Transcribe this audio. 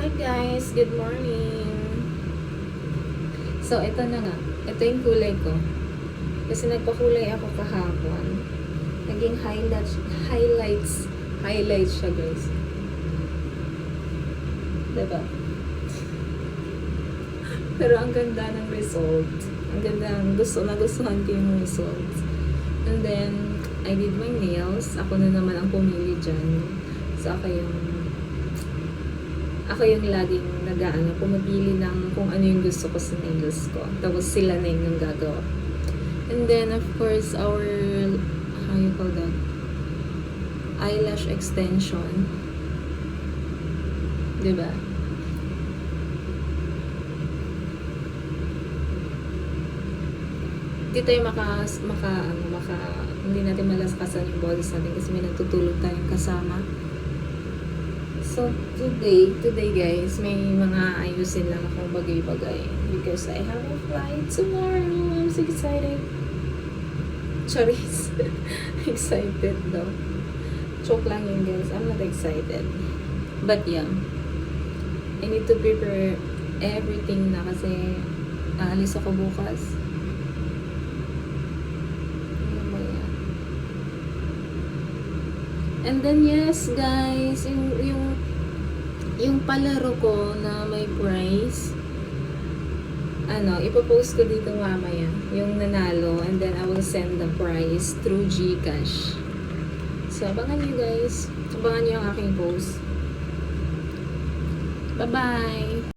Hi guys, good morning. So, ito na nga. Ito yung kulay ko. Kasi nagpakulay ako kahapon. Naging highlights siya guys. Diba? Pero ang ganda ng result. Ang ganda, nagustuhan ko yung result. And then, I did my nails. Ako na naman ang pumili dyan. So, ako yung laging pumipili ng kung ano yung gusto ko sa nails ko. Tapos sila na yung gagawa. And then, of course, our, how you call that? Eyelash extension. Diba? Hindi tayo hindi natin malaskasan yung bodies natin kasi may natutulog tayong kasama. So, today guys, may mga ayusin lang akong bagay-bagay because I have a flight tomorrow. I'm so excited. Charis. Excited daw. Joke lang yun guys. I'm not excited. But yeah, I need to prepare everything na kasi aalis ako bukas. And then yes guys, yung palaro ko na may prize, ipopost ko dito mamaya yung nanalo, and then I will send the prize through GCash. So abangan nyo guys, abangan nyo yung aking post. Bye bye.